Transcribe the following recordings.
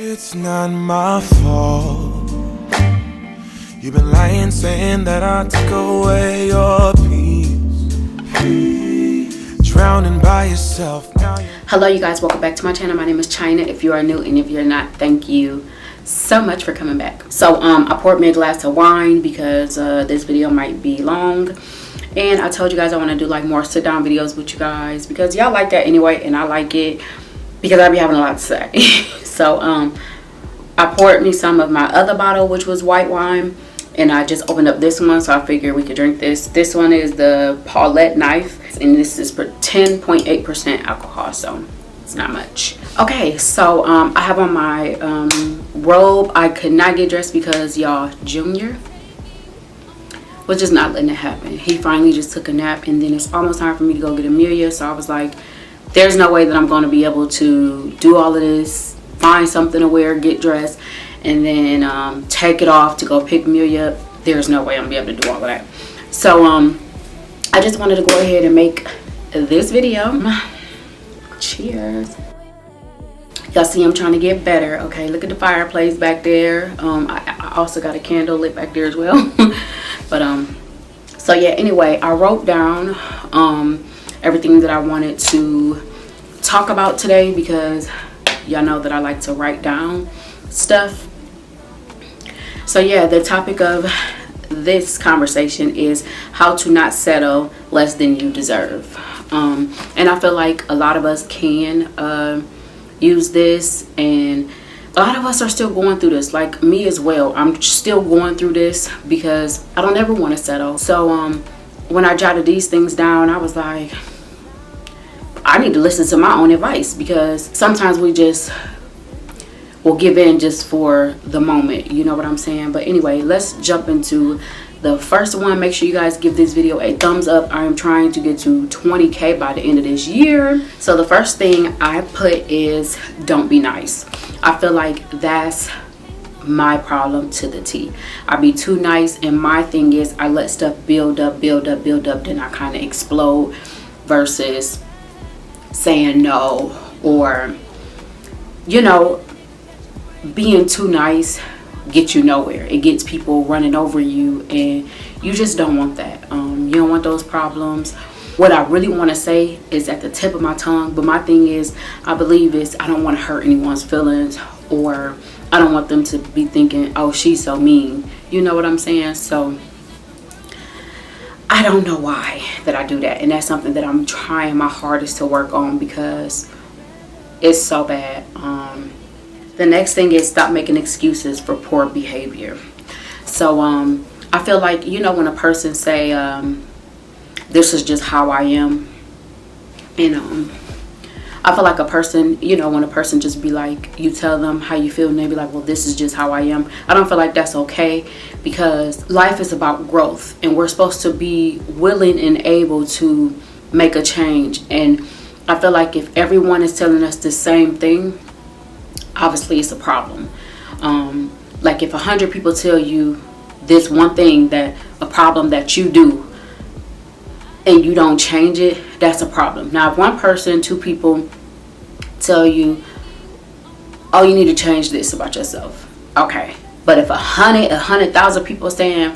It's not my fault. You've been lying, saying that I took away your peace. Drowning by yourself now. Hello you guys, welcome back to my channel. My name is China. If you are new and if you're not, thank you so much for coming back. So I poured me a glass of wine because this video might be long, and I told you guys I want to do like more sit down videos with you guys because y'all like that anyway, and I like it because I be having a lot to say. So I poured me some of my other bottle, which was white wine, and I just opened up this one, so I figured we could drink this. This one is the Paulette Knife, and this is for 10.8% alcohol, so it's not much. Okay, so I have on my robe. I could not get dressed because y'all, Junior was just not letting it happen. He finally just took a nap, and then it's almost time for me to go get Amelia, so I was like, there's no way that I'm going to be able to do all of this, find something to wear, get dressed, and then take it off to go pick Amelia up. There's no way I'm going to be able to do all of that. So I just wanted to go ahead and make this video. Cheers. Y'all see I'm trying to get better. Okay, look at the fireplace back there. I also got a candle lit back there as well. But so yeah, anyway, I wrote down everything that I wanted to talk about today because y'all know that I like to write down stuff. So yeah, the topic of this conversation is how to not settle less than you deserve. And I feel like a lot of us can use this, and a lot of us are still going through this, like me as well. I'm still going through this because I don't ever want to settle. So when I jotted these things down, I was like, I need to listen to my own advice, because sometimes we just will give in just for the moment, you know what I'm saying? But anyway, let's jump into the first one. Make sure you guys give this video a thumbs up. I am trying to get to 20K by the end of this year. So the first thing I put is don't be nice. I feel like that's my problem to the T. I be too nice, and my thing is I let stuff build up, then I kind of explode, versus saying no, or you know, being too nice get you nowhere. It gets people running over you, and you just don't want that. You don't want those problems. What I really want to say is at the tip of my tongue, but my thing is, I believe is I don't want to hurt anyone's feelings, or I don't want them to be thinking, oh, she's so mean, you know what I'm saying? So I don't know why that I do that, and that's something that I'm trying my hardest to work on because it's so bad. The next thing is stop making excuses for poor behavior. So I feel like, you know, when a person say this is just how I am, and I feel like a person, you know, when a person just be like, you tell them how you feel and they be like, well, this is just how I am. I don't feel like that's okay, because life is about growth, and we're supposed to be willing and able to make a change. And I feel like if everyone is telling us the same thing, obviously it's a problem. Like if 100 people tell you this one thing, that a problem that you do, and you don't change it, that's a problem. Now if one person, two people tell you, oh, you need to change this about yourself, okay. But if 100,000 people saying,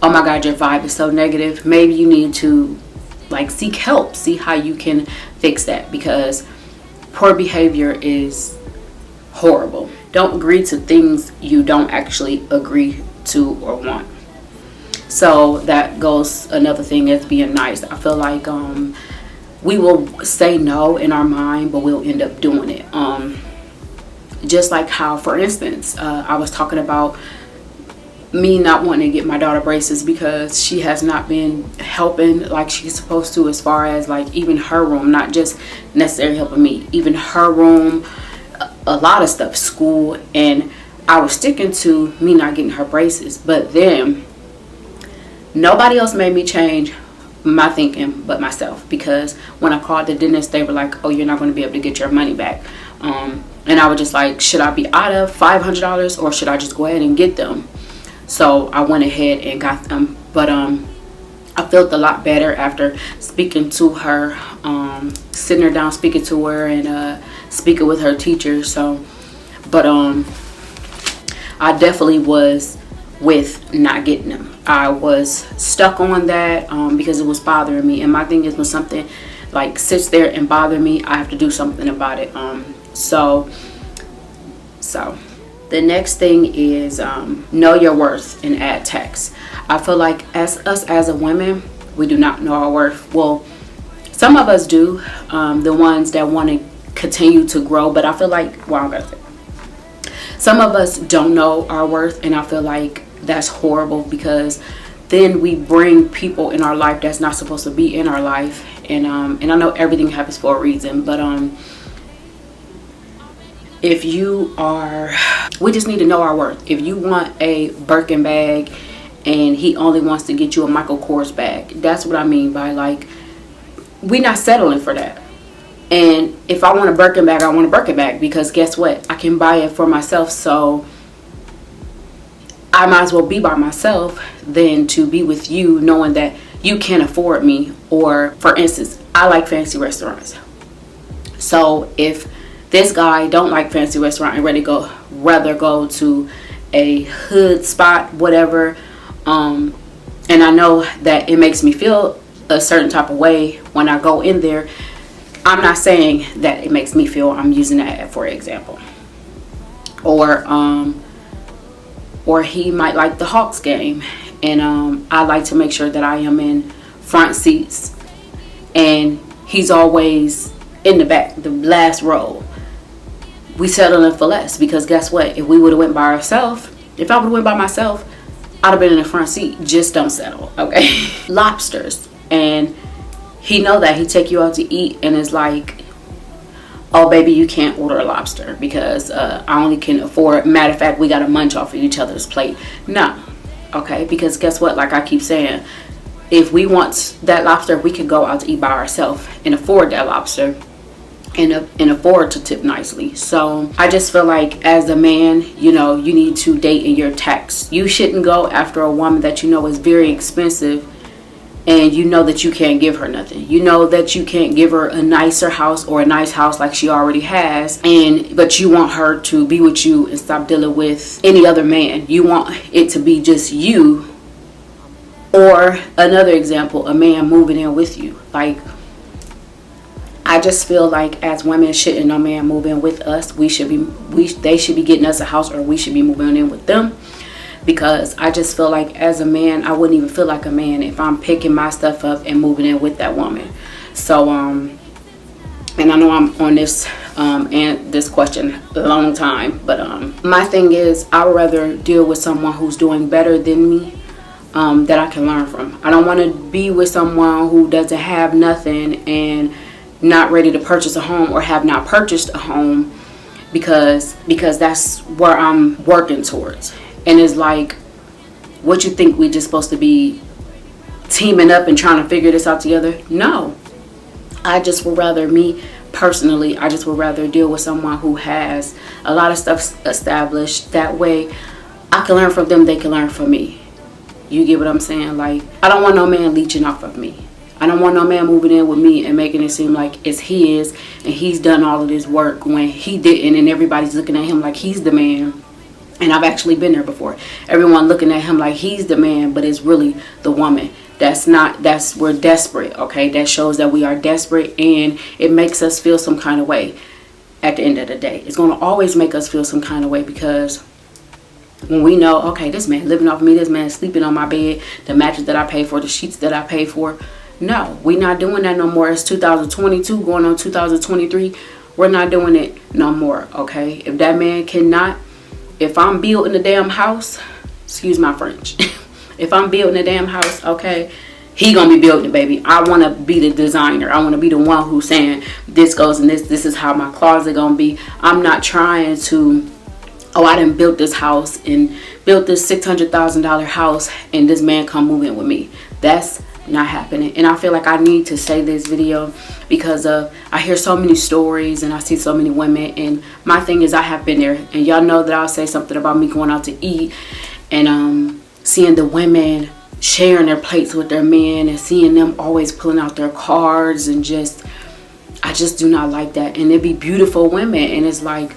oh my God, your vibe is so negative, maybe you need to like seek help, see how you can fix that, because poor behavior is horrible. Don't agree to things you don't actually agree to or want. So that goes, another thing is being nice. I feel like we will say no in our mind, but we'll end up doing it. Just like how, for instance, I was talking about me not wanting to get my daughter braces because she has not been helping like she's supposed to, as far as like even her room, not just necessarily helping me, even her room, a lot of stuff, school. And I was sticking to me not getting her braces, but then nobody else made me change my thinking but myself, because when I called the dentist, they were like, oh, you're not going to be able to get your money back. And I was just like, should I be out of $500 or should I just go ahead and get them? So I went ahead and got them. But I felt a lot better after speaking to her, sitting her down, speaking to her, and speaking with her teacher. So But I definitely was with not getting them. I was stuck on that because it was bothering me. And my thing is, when something like sits there and bother me, I have to do something about it. So the next thing is know your worth and add text. I feel like as a women, we do not know our worth. Well, some of us do, the ones that want to continue to grow. But I feel like, well, I'm gonna say, some of us don't know our worth, and I feel like that's horrible, because then we bring people in our life that's not supposed to be in our life. And I know everything happens for a reason, but if you are, we just need to know our worth. If you want a Birkin bag and he only wants to get you a Michael Kors bag, that's what I mean by, like, we're not settling for that. And if I want a Birkin bag, I want a Birkin bag, because guess what? I can buy it for myself. So I might as well be by myself than to be with you knowing that you can't afford me. Or, for instance, I like fancy restaurants. So if this guy don't like fancy restaurant and rather go to a hood spot, whatever, and I know that it makes me feel a certain type of way when I go in there. I'm not saying that it makes me feel, I'm using that for example. Or he might like the Hawks game, and I like to make sure that I am in front seats, and he's always in the back, the last row. We settling for less, because guess what? If we would have went by ourselves, if I would have went by myself, I'd have been in the front seat. Just don't settle, okay? Lobsters, and he know that. He take you out to eat, and it's like, oh baby, you can't order a lobster because I only can afford, matter of fact, we gotta munch off of each other's plate. No, okay, because guess what, like I keep saying, if we want that lobster, we could go out to eat by ourselves and afford that lobster and afford to tip nicely. So I just feel like, as a man, you know, you need to date in your tax. You shouldn't go after a woman that you know is very expensive, and you know that you can't give her nothing. You know that you can't give her a nicer house, or a nice house like she already has, but you want her to be with you and stop dealing with any other man. You want it to be just you. Or another example, a man moving in with you. Like, I just feel like as women, shouldn't no man move in with us. They should be getting us a house, or we should be moving in with them. Because I just feel like, as a man, I wouldn't even feel like a man if I'm picking my stuff up and moving in with that woman. So and I know I'm on this and this question a long time, but my thing is, I would rather deal with someone who's doing better than me, that I can learn from. I don't want to be with someone who doesn't have nothing and not ready to purchase a home, or have not purchased a home, because that's where I'm working towards. And it's like, what you think, we just supposed to be teaming up and trying to figure this out together? No. I just would rather, me personally, I just would rather deal with someone who has a lot of stuff established. That way I can learn from them, they can learn from me. You get what I'm saying? Like, I don't want no man leeching off of me. I don't want no man moving in with me and making it seem like it's his and he's done all of this work when he didn't, and everybody's looking at him like he's the man. And I've actually been there before. Everyone looking at him like he's the man, but it's really the woman. We're desperate, okay? That shows that we are desperate, and it makes us feel some kind of way at the end of the day. It's going to always make us feel some kind of way, because when we know, okay, this man living off me, this man sleeping on my bed, the mattress that I pay for, the sheets that I pay for. No, we're not doing that no more. It's 2022 going on 2023. We're not doing it no more, okay? If that man cannot, if I'm building a damn house, excuse my French, if I'm building a damn house, okay, he gonna be building it, baby. I want to be the designer. I want to be the one who's saying this goes in this is how my closet gonna be. I'm not trying to, oh, I done built this house and built this $600,000 house, and this man come move in with me. That's not happening. And I feel like I need to say this video because I hear so many stories and I see so many women, and my thing is, I have been there, and y'all know that I'll say something about me going out to eat and seeing the women sharing their plates with their men, and seeing them always pulling out their cards, and I just do not like that. And it be beautiful women, and it's like,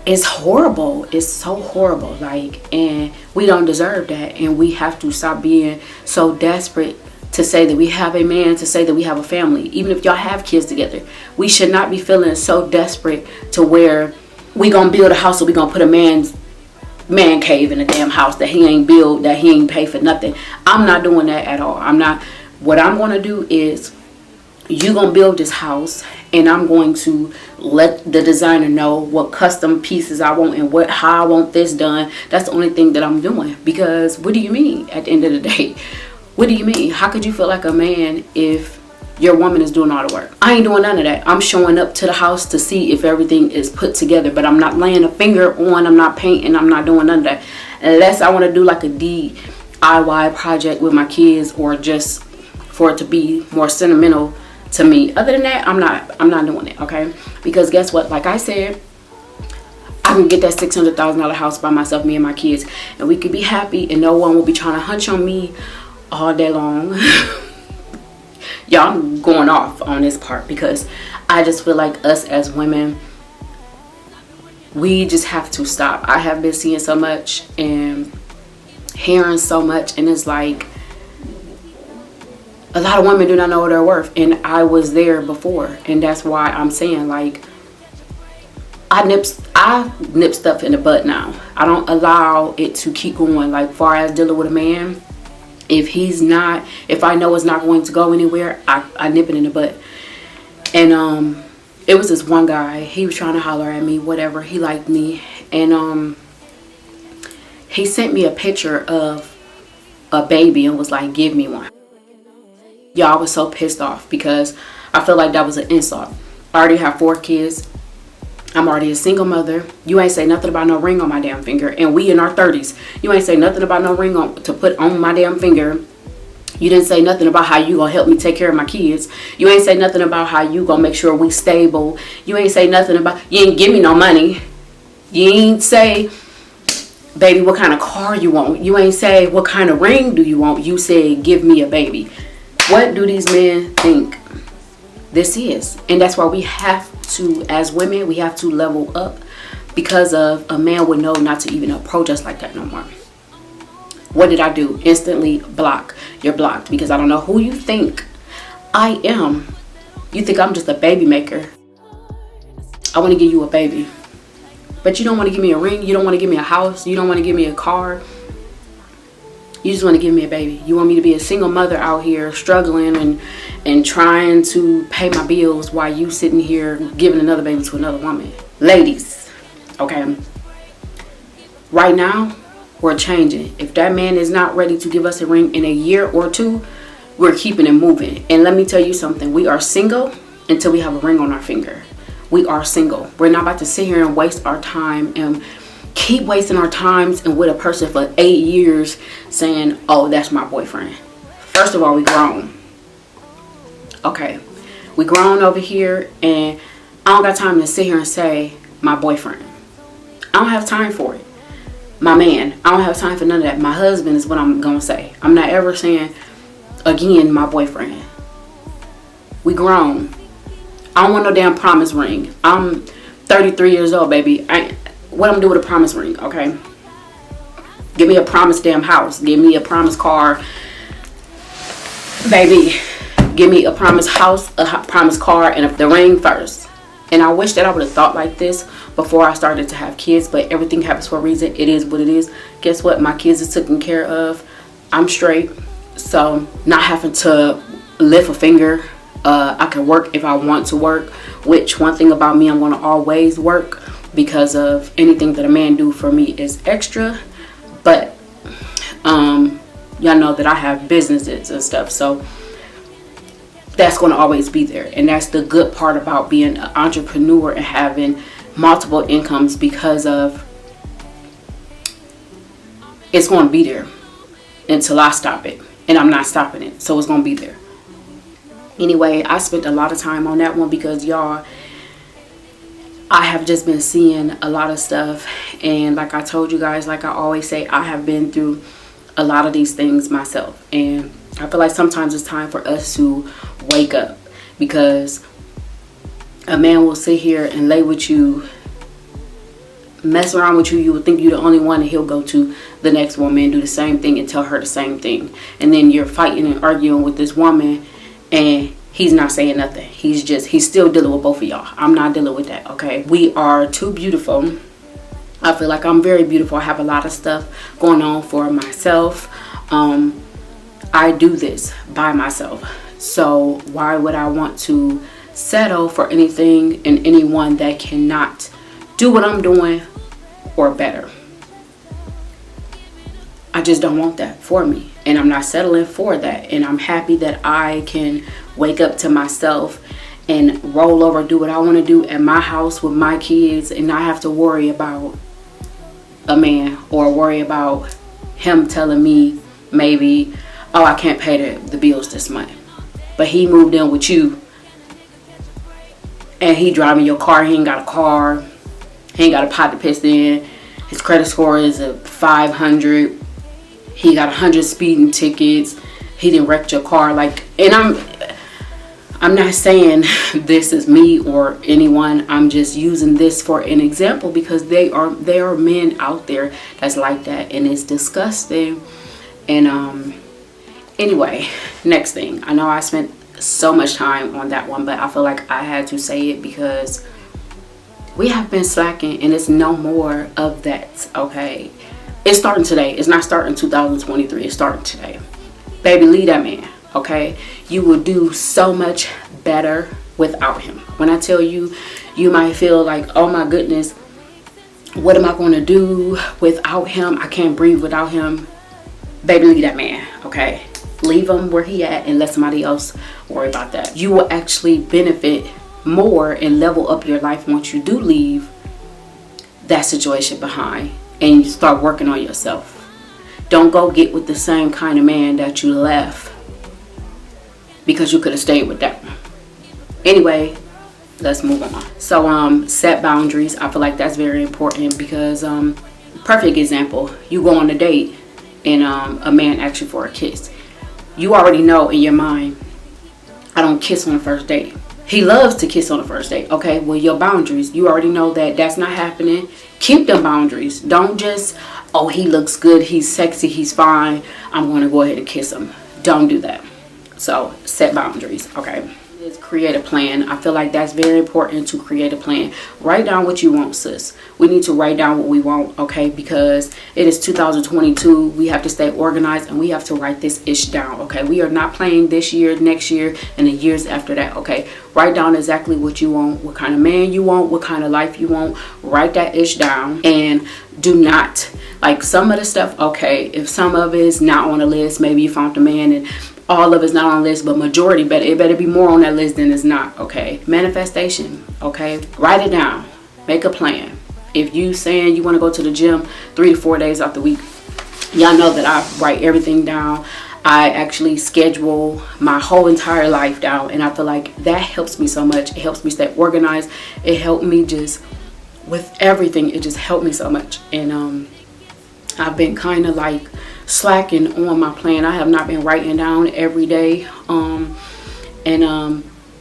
it's horrible. It's so horrible. Like, and we don't deserve that. And we have to stop being so desperate to say that we have a man, to say that we have a family. Even if y'all have kids together, we should not be feeling so desperate to where we gonna build a house or we gonna put a man cave in a damn house that he ain't built, that he ain't pay for nothing. I'm not doing that at all. I'm not. What I'm gonna do is, you gonna build this house, and I'm going to let the designer know what custom pieces I want and how I want this done. That's the only thing that I'm doing. Because what do you mean at the end of the day? What do you mean? How could you feel like a man if your woman is doing all the work? I ain't doing none of that. I'm showing up to the house to see if everything is put together, but I'm not laying a finger on, I'm not painting, I'm not doing none of that. Unless I want to do like a DIY project with my kids, or just for it to be more sentimental to me. Other than that, I'm not doing it, okay? Because guess what? Like I said, I can get that $600,000 house by myself, me and my kids, and we could be happy, and no one will be trying to hunch on me all day long. Y'all, I'm going off on this part because I just feel like us as women, we just have to stop. I have been seeing so much and hearing so much, and it's like, a lot of women do not know their worth, and I was there before, and that's why I'm saying, like, I nip stuff in the bud now. I don't allow it to keep going. Like, far as dealing with a man, if I know it's not going to go anywhere, I nip it in the bud. And it was this one guy, he was trying to holler at me, whatever, he liked me, and he sent me a picture of a baby and was like, give me one. Y'all, I was so pissed off because I feel like that was an insult. I already have 4 kids. I'm already a single mother. You ain't say nothing about no ring on my damn finger. And we in our 30s. You ain't say nothing about no ring to put on my damn finger. You didn't say nothing about how you gonna help me take care of my kids. You ain't say nothing about how you gonna make sure we stable. You ain't say nothing about, you ain't give me no money. You ain't say, baby, what kind of car you want. You ain't say, what kind of ring do you want. You said, give me a baby. What do these men think this is? And that's why we have to, as women, we have to level up, because of a man would know not to even approach us like that no more. What did I do? Instantly block. You're blocked, because I don't know who you think I am. You think I'm just a baby maker. I want to give you a baby, but you don't want to give me a ring. You don't want to give me a house. You don't want to give me a car. You just want to give me a baby. You want me to be a single mother out here struggling and trying to pay my bills while you sitting here giving another baby to another woman. Ladies, okay, right now we're changing. If that man is not ready to give us a ring in a year or 2, we're keeping it moving. And let me tell you something, we are single until we have a ring on our finger. We are single. We're not about to sit here and waste our time and keep wasting our times and with a person for 8 years saying, oh, that's my boyfriend. First of all, we grown. Okay, we grown over here, and I don't got time to sit here and say my boyfriend. I don't have time for it. My man, I don't have time for none of that. My husband is what I'm gonna say. I'm not ever saying again my boyfriend. We grown. I don't want no damn promise ring. I'm 33 years old, baby. What I'm doing with a promise ring, okay? Give me a promise damn house. Give me a promise car. Baby, give me a promise house, a promise car, and the ring first. And I wish that I would have thought like this before I started to have kids, but everything happens for a reason. It is what it is. Guess what? My kids are taken care of. I'm straight. So not having to lift a finger. I can work if I want to work, which one thing about me, I'm going to always work, because of anything that a man do for me is extra. But y'all know that I have businesses and stuff, so that's going to always be there. And that's the good part about being an entrepreneur and having multiple incomes, because of it's going to be there until I stop it, and I'm not stopping it, so it's going to be there. Anyway, I spent a lot of time on that one because, y'all, I have just been seeing a lot of stuff, and like I told you guys, like I always say, I have been through a lot of these things myself, and I feel like sometimes it's time for us to wake up, because a man will sit here and lay with you mess around with you, you would think you're the only one, and he'll go to the next woman and do the same thing and tell her the same thing. And then you're fighting and arguing with this woman and he's not saying nothing. He's still dealing with both of y'all. I'm not dealing with that, okay? We are too beautiful. I feel like I'm very beautiful. I have a lot of stuff going on for myself. I do this by myself. So why would I want to settle for anything and anyone that cannot do what I'm doing or better? I just don't want that for me, and I'm not settling for that. And I'm happy that I can wake up to myself and roll over, do what I want to do at my house with my kids, and not have to worry about a man or worry about him telling me maybe, oh, I can't pay the bills this month. But he moved in with you and he driving your car. He ain't got a car. He ain't got a pot to piss in. His credit score is a 500. He got 100 speeding tickets. He didn't wreck your car. Like, and I'm not saying this is me or anyone. I'm just using this for an example because there are men out there that's like that, and it's disgusting. And anyway, next thing. I know I spent so much time on that one, but I feel like I had to say it because we have been slacking, and it's no more of that, okay? It's starting today. It's not starting 2023. It's starting today. Baby, leave that man, okay? You will do so much better without him. When I tell you, you might feel like, oh my goodness, what am I going to do without him? I can't breathe without him. Baby, leave that man, okay? Leave him where he at and let somebody else worry about that. You will actually benefit more and level up your life once you do leave that situation behind and you start working on yourself. Don't go get with the same kind of man that you left because you could have stayed with that one. Anyway, let's move on. So set boundaries. I feel like that's very important because perfect example, you go on a date and a man asks you for a kiss. You already know in your mind, I don't kiss on the first date. He loves to kiss on the first date. Okay, well, your boundaries, you already know that that's not happening. Keep them boundaries. Don't just, oh, he looks good, he's sexy, he's fine, I'm going to go ahead and kiss him. Don't do that. So set boundaries, okay? Create a plan. I feel like that's very important, to create a plan. Write down what you want, sis. We need to write down what we want, okay? Because it is 2022. We have to stay organized and we have to write this ish down, okay? We are not playing this year, next year, and the years after that, okay? Write down exactly what you want, what kind of man you want, what kind of life you want. Write that ish down, and do not, like, some of the stuff, okay, if some of it is not on the list, maybe you found a man and all of it's not on the list, but majority, it better be more on that list than it's not, okay? Manifestation, okay? Write it down. Make a plan. If you saying you want to go to the gym 3 to 4 days out the week, y'all know that I write everything down. I actually schedule my whole entire life down, and I feel like that helps me so much. It helps me stay organized. It helped me just with everything. It just helped me so much. And I've been kind of like slacking on my plan. I have not been writing down every day.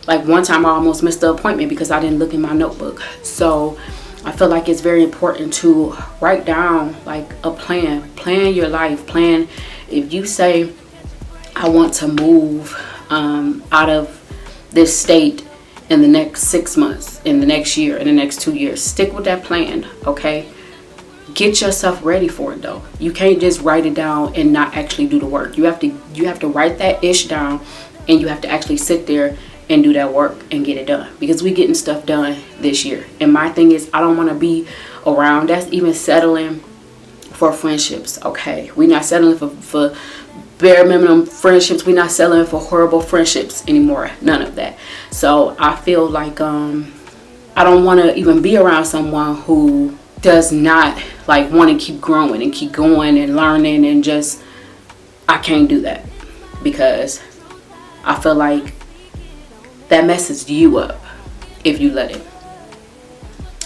Like one time I almost missed the appointment because I didn't look in my notebook. So I feel like it's very important to write down like a plan. Plan your life. Plan. If you say, I want to move out of this state in the next 6 months, in the next year, in the next 2 years, stick with that plan, okay? Get yourself ready for it though. You can't just write it down and not actually do the work. You have to write that ish down, and you have to actually sit there and do that work and get it done, because we getting stuff done this year. And my thing is, I don't want to be around. That's even settling for friendships, okay? We're not settling for bare minimum friendships. We're not settling for horrible friendships anymore. None of that. So I feel like I don't want to even be around someone who does not like want to keep growing and keep going and learning, and just, I can't do that, because I feel like that messes you up if you let it.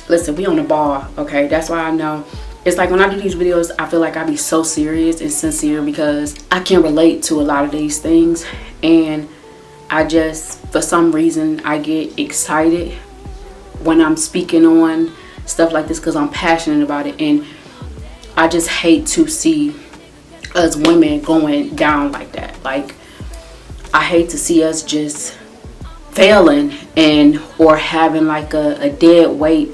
Listen, we on the ball, okay? That's why I know. It's like when I do these videos, I feel like I be so serious and sincere because I can relate to a lot of these things, and I just, for some reason, I get excited when I'm speaking on stuff like this because I'm passionate about it, and I just hate to see us women going down like that. Like, I hate to see us just failing and or having like a dead weight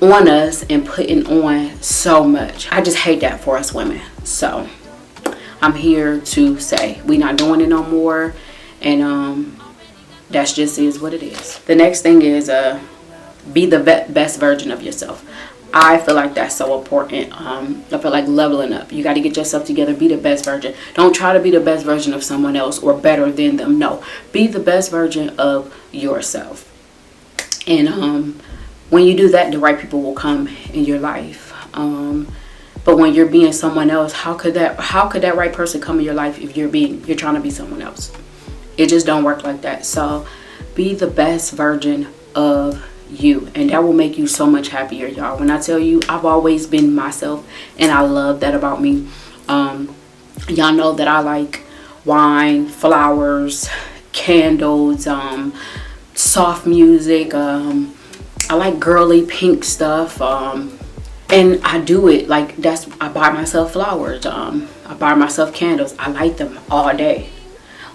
on us and putting on so much. I just hate that for us women. So I'm here to say we not doing it no more, and that's just is what it is. The next thing is be the best version of yourself. I feel like that's so important. I feel like leveling up. You got to get yourself together. Be the best version. Don't try to be the best version of someone else or better than them. No, be the best version of yourself. And when you do that, the right people will come in your life. But when you're being someone else, how could that right person come in your life if you're trying to be someone else? It just don't work like that. So be the best version of you, and that will make you so much happier, y'all. When I tell you, I've always been myself, and I love that about me. Y'all know that I like wine, flowers, candles, soft music. I like girly pink stuff, and I do it like I buy myself flowers, I buy myself candles. I light them all day.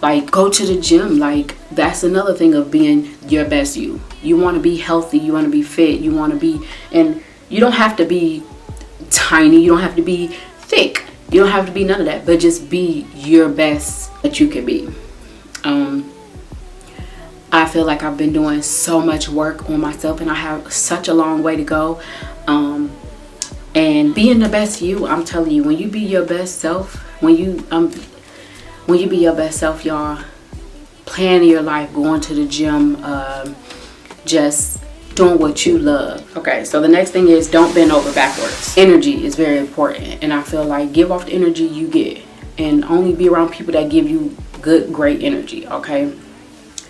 Like, go to the gym. Like, that's another thing of being your best you. You want to be healthy. You want to be fit. You want to be, and you don't have to be tiny. You don't have to be thick. You don't have to be none of that. But just be your best that you can be. I feel like I've been doing so much work on myself, and I have such a long way to go. And being the best you, I'm telling you, when you be your best self, when you be your best self, y'all, planning your life, going to the gym, just doing what you love. Okay, so the next thing is don't bend over backwards. Energy is very important, and I feel like give off the energy you get, and only be around people that give you good, great energy. Okay,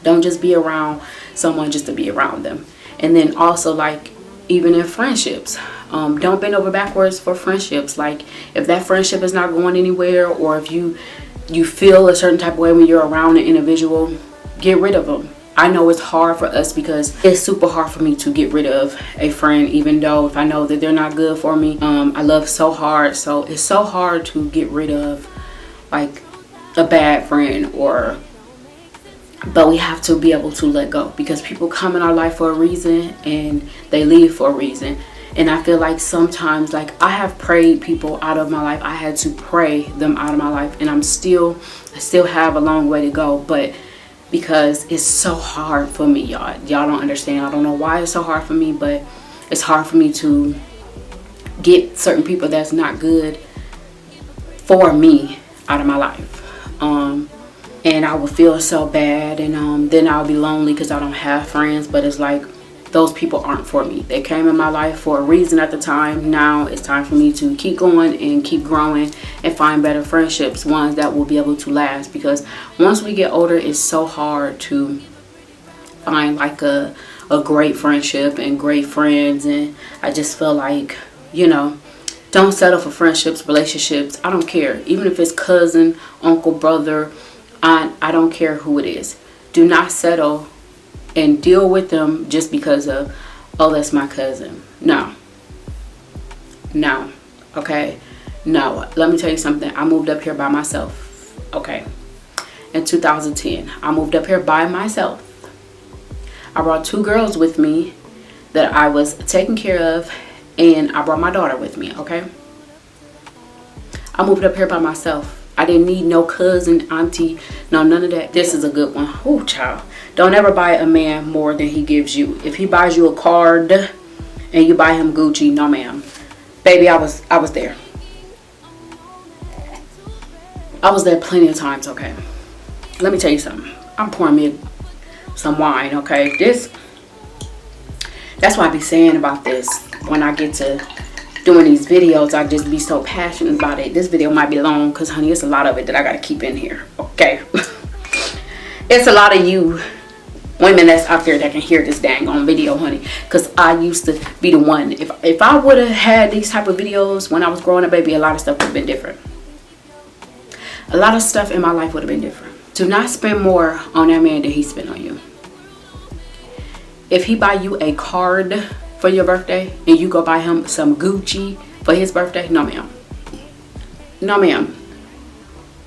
don't just be around someone just to be around them. And then also, like, even in friendships, don't bend over backwards for friendships. Like, if that friendship is not going anywhere, or if you feel a certain type of way when you're around an individual, get rid of them. I know it's hard for us because it's super hard for me to get rid of a friend, even though if I know that they're not good for me. I love so hard, so it's so hard to get rid of like a bad friend, but we have to be able to let go, because people come in our life for a reason and they leave for a reason. And I feel like sometimes, like, I have prayed people out of my life. I had to pray them out of my life, and I still have a long way to go. But because it's so hard for me, y'all don't understand. I don't know why it's so hard for me, but it's hard for me to get certain people that's not good for me out of my life. And I would feel so bad, and then I'll be lonely because I don't have friends. But it's like, those people aren't for me. They came in my life for a reason at the time. Now it's time for me to keep going and keep growing and find better friendships, ones that will be able to last. Because once we get older, it's so hard to find like a great friendship and great friends. And I just feel like, don't settle for friendships, relationships. I don't care. Even if it's cousin, uncle, brother, aunt, I don't care who it is. Do not settle and deal with them just because of, oh, that's my cousin. No. Okay. No. Let me tell you something. I moved up here by myself. Okay. In 2010, I moved up here by myself. I brought 2 girls with me that I was taking care of, and I brought my daughter with me. Okay. I moved up here by myself. I didn't need no cousin, auntie, no, none of that. This is a good one. Oh, child. Don't ever buy a man more than he gives you. If he buys you a card and you buy him Gucci, no ma'am. Baby, I was there. I was there plenty of times, okay? Let me tell you something. I'm pouring me some wine, okay? That's what I be saying about this. When I get to doing these videos, I just be so passionate about it. This video might be long because, honey, it's a lot of it that I got to keep in here, okay? It's a lot of you women that's out there that can hear this dang on video, honey, because I used to be the one. If I would have had these type of videos when I was growing up, baby, a lot of stuff would have been different. A lot of stuff in my life would have been different. Do not spend more on that man than he spent on you. If he buy you a card for your birthday and you go buy him some Gucci for his birthday? No, ma'am. No, ma'am.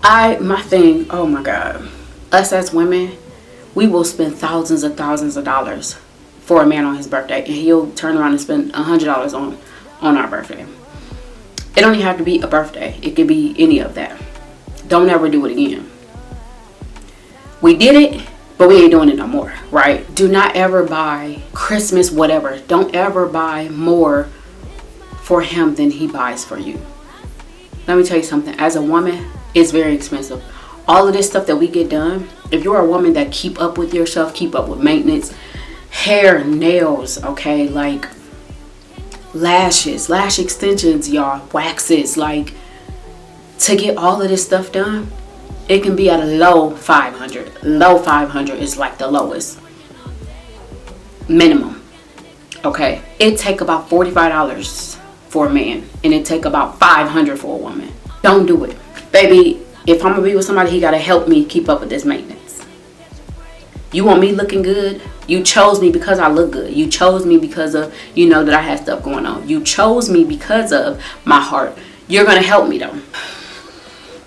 My thing, oh my God. Us as women, we will spend thousands of dollars for a man on his birthday, and he'll turn around and spend $100 on our birthday. It don't even have to be a birthday. It could be any of that. Don't ever do it again. We did it, but we ain't doing it no more, right? Do not ever buy Christmas, whatever. Don't ever buy more for him than he buys for you. Let me tell you something. As a woman, it's very expensive. All of this stuff that we get done, if you're a woman that keep up with yourself, keep up with maintenance, hair, nails, okay, like lashes, lash extensions, y'all, waxes, like to get all of this stuff done, it can be at a low 500. Low 500 is like the lowest minimum. Okay, it take about $45 for a man, and it take about $500 for a woman. Don't do it, baby. If I'm gonna be with somebody, he gotta help me keep up with this maintenance. You want me looking good? You chose me because I look good. You chose me because of, you know, that I had stuff going on. You chose me because of my heart. You're gonna help me though,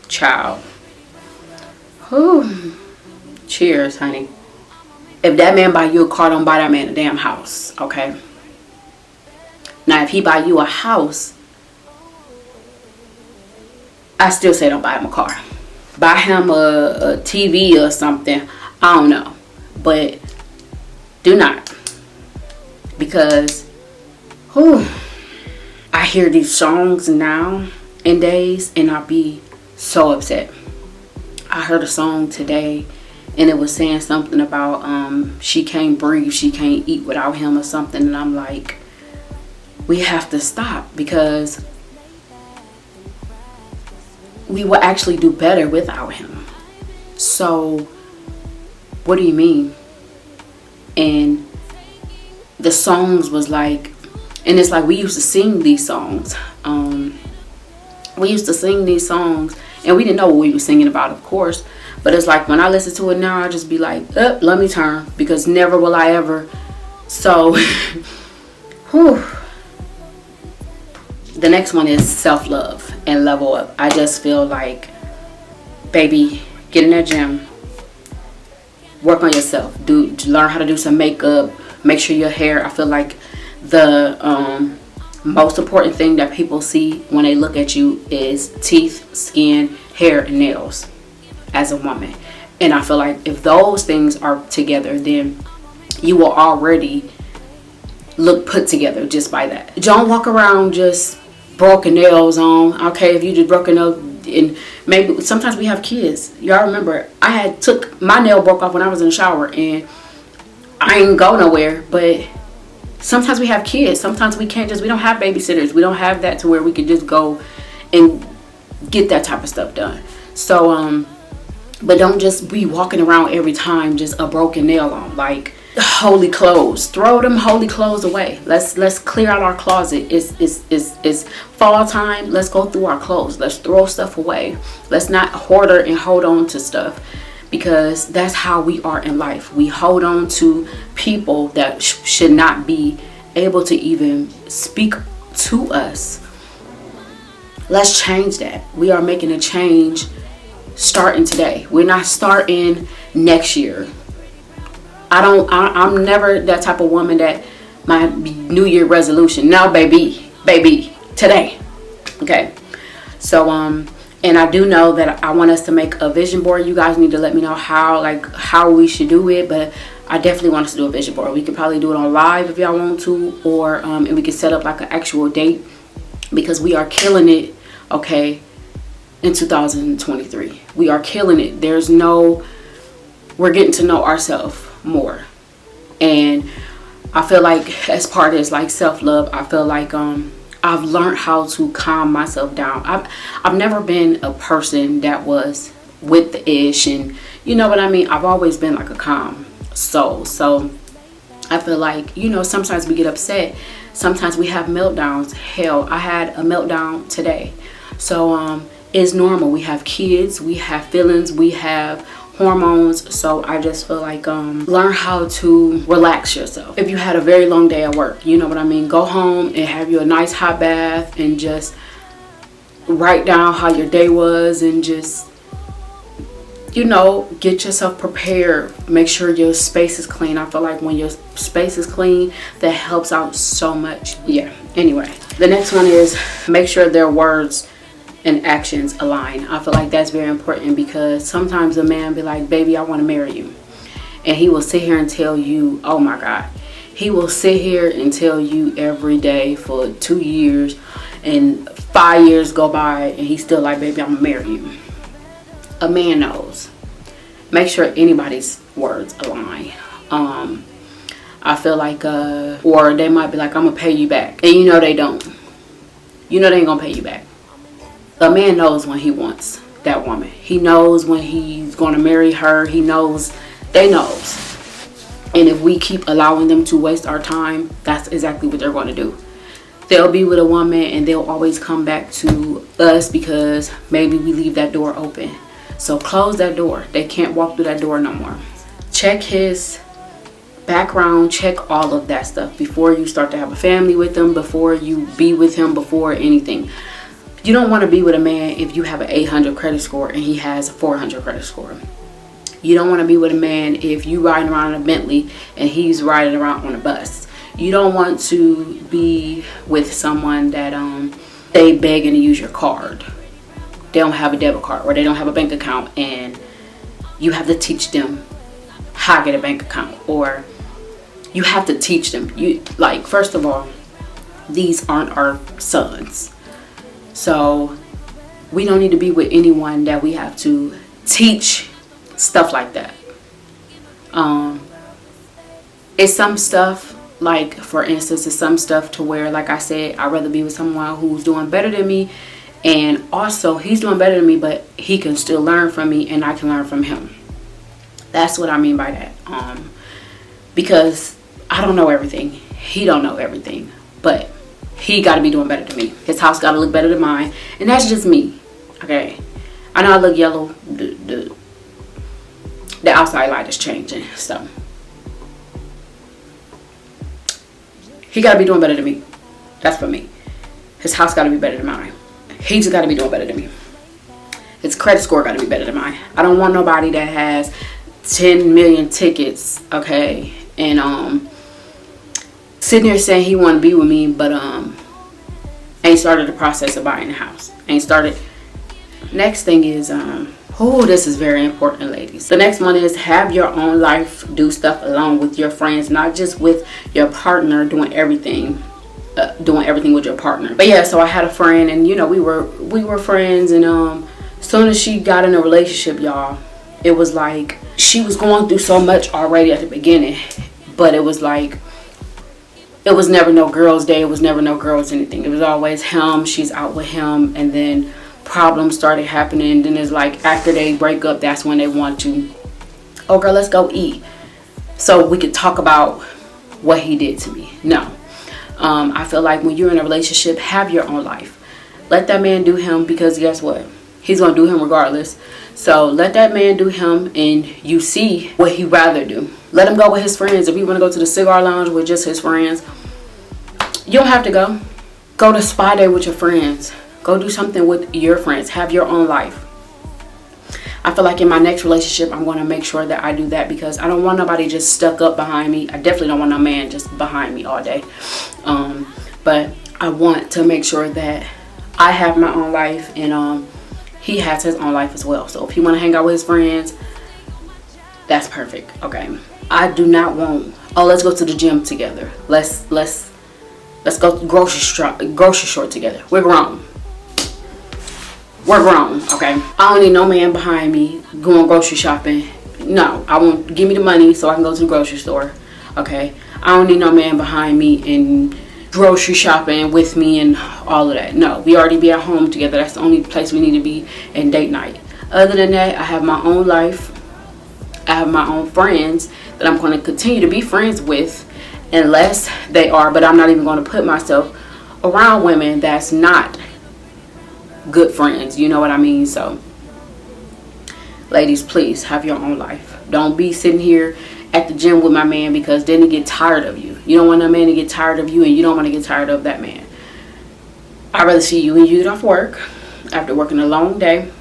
child. Whew. Cheers, honey. If that man buy you a car, don't buy that man a damn house, okay? Now, if he buy you a house, I still say don't buy him a car. Buy him a TV or something. I don't know. But do not. Because, whew, I hear these songs now in days and I be so upset. I heard a song today and it was saying something about she can't breathe, she can't eat without him or something. And I'm like, we have to stop, because we will actually do better without him. So what do you mean? And the songs was like, and it's like we used to sing these songs. We used to sing these songs and we didn't know what we were singing about, of course. But it's like when I listen to it now, I just be like, let me turn, because never will I ever. So whew. The next one is self-love and level up. I just feel like, baby, get in that gym, work on yourself, learn how to do some makeup, make sure your hair, I feel like the most important thing that people see when they look at you is teeth, skin, hair, and nails as a woman. And I feel like if those things are together, then you will already look put together just by that. Don't walk around just broken nails on. Okay, if you just broken nails, and maybe sometimes we have kids. Y'all remember I took my nail broke off when I was in the shower and I ain't go nowhere. But sometimes we have kids. Sometimes we can't we don't have babysitters. We don't have that to where we can just go and get that type of stuff done. So but don't just be walking around every time just a broken nail on. Like, holy clothes, throw them holy clothes away. Let's clear out our closet. It's fall time. Let's go through our clothes. Let's throw stuff away. Let's not hoarder and hold on to stuff, because that's how we are in life. We hold on to people that should not be able to even speak to us. Let's change that. We are making a change starting today. We're not starting next year. I'm never that type of woman that my New Year resolution. No, baby, today. Okay. So, and I do know that I want us to make a vision board. You guys need to let me know how we should do it. But I definitely want us to do a vision board. We could probably do it on live if y'all want to, or and we can set up like an actual date, because we are killing it. Okay. In 2023, we are killing it. We're getting to know ourselves more, and I feel like as part of this, like self-love, I feel like I've learned how to calm myself down. I've never been a person that was with the ish, and you know what I mean. I've always been like a calm soul. So I feel like, you know, sometimes we get upset, sometimes we have meltdowns. Hell, I had a meltdown today. So it's normal. We have kids, we have feelings, we have hormones. So I just feel like learn how to relax yourself. If you had a very long day at work, you know what I mean, go home and have you a nice hot bath and just write down how your day was and just, you know, get yourself prepared. Make sure your space is clean. I feel like when your space is clean, that helps out so much. Yeah, anyway, the next one is make sure their words and actions align. I feel like that's very important, because sometimes a man be like, baby, I want to marry you, and he will sit here and tell you, oh my God, he will sit here and tell you every day for 2 years, and 5 years go by and he's still like, baby, I'm gonna marry you. A man knows. Make sure anybody's words align. I feel like or they might be like, I'm gonna pay you back, and you know they don't. You know they ain't gonna pay you back. A man knows when he wants that woman. He knows when he's gonna marry her. He knows. They knows. And if we keep allowing them to waste our time, that's exactly what they're going to do. They'll be with a woman and they'll always come back to us because maybe we leave that door open. So close that door. They can't walk through that door no more. Check his background, check all of that stuff before you start to have a family with him, before you be with him, before anything. You don't want to be with a man if you have an 800 credit score and he has a 400 credit score. You don't want to be with a man if you riding around in a Bentley and he's riding around on a bus. You don't want to be with someone that they begging to use your card. They don't have a debit card or they don't have a bank account, and you have to teach them how to get a bank account, or you have to teach them. You like, first of all, these aren't our sons. So we don't need to be with anyone that we have to teach stuff like that. It's some stuff, like for instance, it's some stuff to where, like I said, I'd rather be with someone who's doing better than me, and also he's doing better than me, but he can still learn from me and I can learn from him. That's what I mean by that. Because I don't know everything. He don't know everything, but he got to be doing better than me. His house got to look better than mine, and that's just me. Okay, I know I look yellow. The outside light is changing, so he got to be doing better than me. That's for me. His house got to be better than mine. He just got to be doing better than me. His credit score got to be better than mine. I don't want nobody that has 10 million tickets, okay, and sitting here saying he want to be with me, but ain't started the process of buying a house. Ain't started. Next thing is oh, this is very important, ladies. The next one is have your own life. Do stuff along with your friends, not just with your partner doing everything with your partner. But yeah, so I had a friend, and you know, we were friends, and as soon as she got in a relationship, y'all, it was like she was going through so much already at the beginning, but it was like it was never no girls' day. It was never no girls anything. It was always him. She's out with him, and then problems started happening. Then it's like after they break up, that's when they want to, oh girl, let's go eat so we could talk about what he did to me. No. I feel like when you're in a relationship, have your own life. Let that man do him, because guess what? He's going to do him regardless. So let that man do him, and you see what he'd rather do. Let him go with his friends. If you want to go to the cigar lounge with just his friends, you don't have to go. Go to spa day with your friends. Go do something with your friends. Have your own life. I feel like in my next relationship, I'm going to make sure that I do that, because I don't want nobody just stuck up behind me. I definitely don't want no man just behind me all day. But I want to make sure that I have my own life, and he has his own life as well. So if he want to hang out with his friends, that's perfect. Okay. I do not want, oh, let's go to the gym together. Let's go grocery store together. We're grown. We're grown, okay? I don't need no man behind me going grocery shopping. No, I won't. Give me the money so I can go to the grocery store, okay? I don't need no man behind me and grocery shopping with me and all of that. No, we already be at home together. That's the only place we need to be, and date night. Other than that, I have my own life. I have my own friends that I'm going to continue to be friends with, unless they are, but I'm not even going to put myself around women that's not good friends, you know what I mean? So Ladies, please have your own life. Don't be sitting here at the gym with my man, because then he get tired of you. You don't want that man to get tired of you, and you don't want to get tired of that man. I'd rather see you when you get off work after working a long day.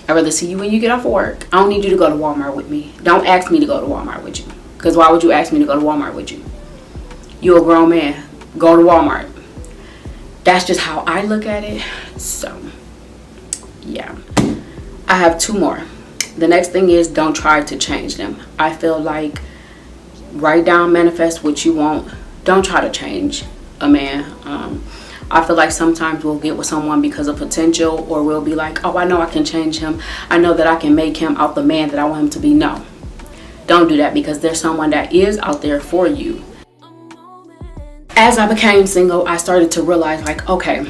I'd rather see you when you get off work. I don't need you to go to Walmart with me. Don't ask me to go to Walmart with you, because why would you ask me to go to Walmart with you? You're a grown man. Go to Walmart. That's just how I look at it. So yeah, I have 2 more. The next thing is, don't try to change them. I feel like, write down, manifest what you want. Don't try to change a man. I feel like sometimes we'll get with someone because of potential, or we'll be like, oh, I know I can change him. I know that I can make him out the man that I want him to be. No, don't do that, because there's someone that is out there for you. As I became single, I started to realize, like, okay,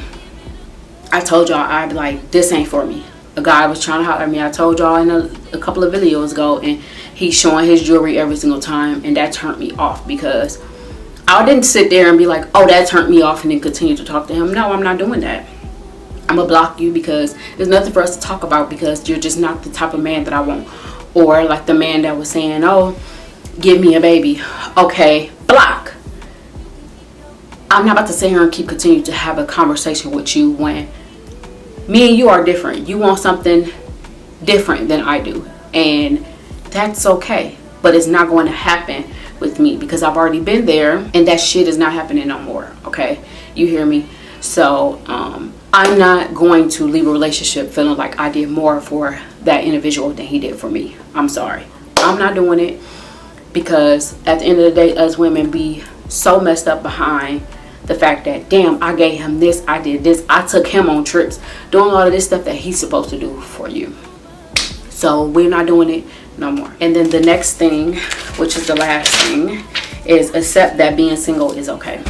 I told y'all, I'd be like, this ain't for me. A guy was trying to holler at me. I told y'all in a couple of videos ago, and he's showing his jewelry every single time, and that turned me off, because I didn't sit there and be like, oh, that turned me off, and then continue to talk to him. No, I'm not doing that. I'm gonna block you, because there's nothing for us to talk about, because you're just not the type of man that I want. Or like the man that was saying, oh, give me a baby. Okay, block. I'm not about to sit here and continue to have a conversation with you when me and you are different. You want something different than I do, and that's okay, but it's not going to happen with me, because I've already been there, and that shit is not happening no more. Okay, you hear me? So I'm not going to leave a relationship feeling like I did more for that individual than he did for me. I'm sorry, I'm not doing it, because at the end of the day, us women be so messed up behind the fact that, damn, I gave him this, I did this, I took him on trips, doing all of this stuff that he's supposed to do for you. So we're not doing it no more. And then the next thing, which is the last thing, is accept that being single is okay.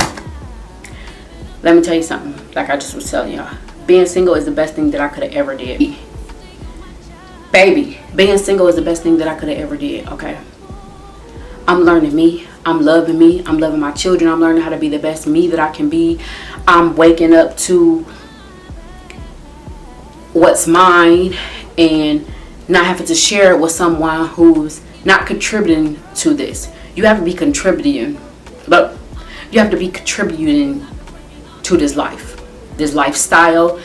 Let me tell you something, like I just was telling y'all, being single is the best thing that I could have ever did. Baby, being single is the best thing that I could have ever did. Okay, I'm learning me. I'm loving me. I'm loving my children. I'm learning how to be the best me that I can be. I'm waking up to what's mine and not having to share it with someone who's not contributing to this. You have to be contributing, but you have to be contributing to this life, this lifestyle.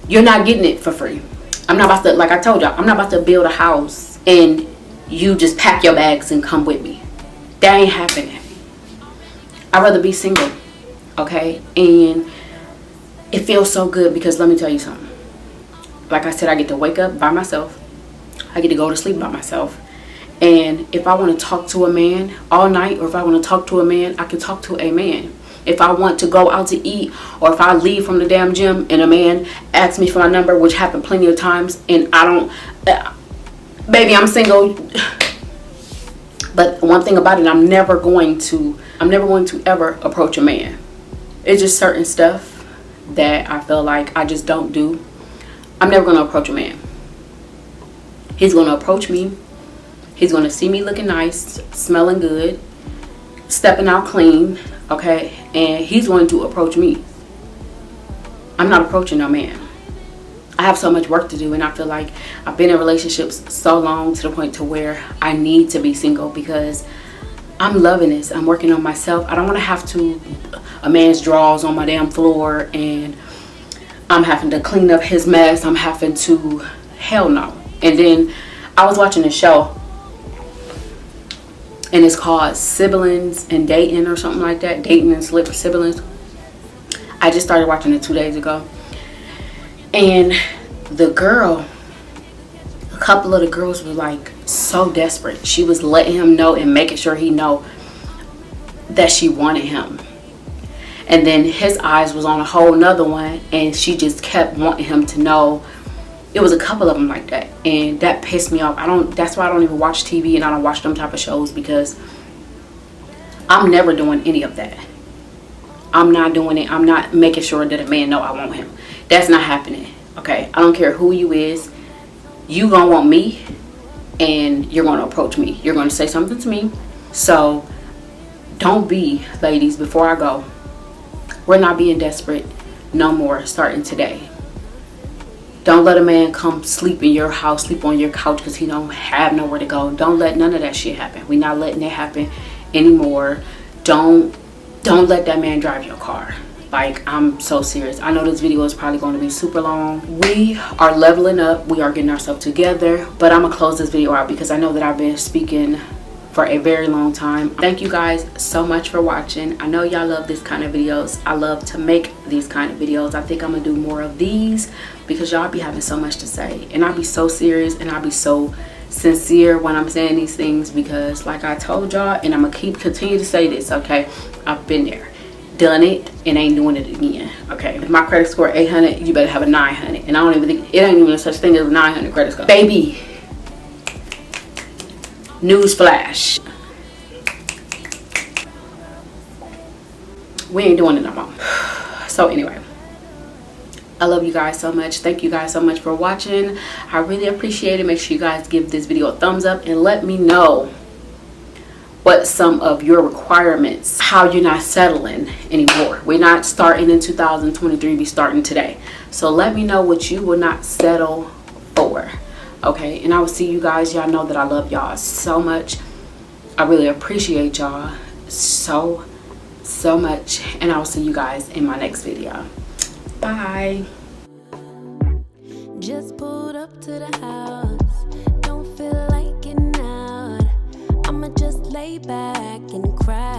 You're not getting it for free. I'm not about to, like I told y'all, I'm not about to build a house and you just pack your bags and come with me. That ain't happening. I'd rather be single, okay? And it feels so good, because let me tell you something. Like I said, I get to wake up by myself. I get to go to sleep by myself. And if I want to talk to a man all night, or if I want to talk to a man, I can talk to a man. If I want to go out to eat, or if I leave from the damn gym and a man asks me for my number, which happened plenty of times, and I don't, baby, I'm single. But one thing about it, I'm never going to ever approach a man. It's just certain stuff that I feel like I just don't do. I'm never going to approach a man. He's going to approach me. He's going to see me looking nice, smelling good, stepping out clean, okay? And he's going to approach me. I'm not approaching no man. I have so much work to do, and I feel like I've been in relationships so long to the point to where I need to be single, because I'm loving this. I'm working on myself. I don't want to have to a man's drawers on my damn floor, and I'm having to clean up his mess. I'm having to, hell no. And then I was watching a show, and it's called Siblings and Dating or something like that. Dating and Siblings. I just started watching it 2 days ago. And the girl, a couple of the girls were like so desperate. She was letting him know and making sure he know that she wanted him. And then his eyes was on a whole nother one, and she just kept wanting him to know. It was a couple of them like that, and that pissed me off. That's why I don't even watch TV, and I don't watch them type of shows, because I'm never doing any of that. I'm not doing it. I'm not making sure that a man know I want him. That's not happening. Okay, I don't care who you is. You gonna want me, and you're gonna approach me. You're gonna say something to me. So don't be, ladies, before I go, we're not being desperate no more starting today. Don't let a man come sleep in your house, sleep on your couch because he don't have nowhere to go. Don't let none of that shit happen. We're not letting it happen anymore. Don't let that man drive your car. Like, I'm so serious. I know this video is probably going to be super long. We are leveling up. We are getting ourselves together. But I'm going to close this video out because I know that I've been speaking for a very long time. Thank you guys so much for watching. I know y'all love this kind of videos. I love to make these kind of videos. I think I'm gonna do more of these because y'all be having so much to say, and I'll be so serious and I'll be so sincere when I'm saying these things, because like I told y'all, and I'm gonna continue to say this, okay, I've been there, done it, and ain't doing it again. Okay, if my credit score 800, you better have a 900, and I don't even think it ain't even such thing as a 900 credit score, baby. Newsflash, we ain't doing it no more. So anyway, I love you guys so much. Thank you guys so much for watching. I really appreciate it. Make sure you guys give this video a thumbs up and let me know what some of your requirements, how you're not settling anymore. We're not starting in 2023, we starting today. So let me know what you will not settle for. Okay, and I will see you guys. Y'all know that I love y'all so much. I really appreciate y'all so much, and I will see you guys in my next video. Bye. Just pulled up to the house, don't feel like getting out. I'ma just lay back and cry.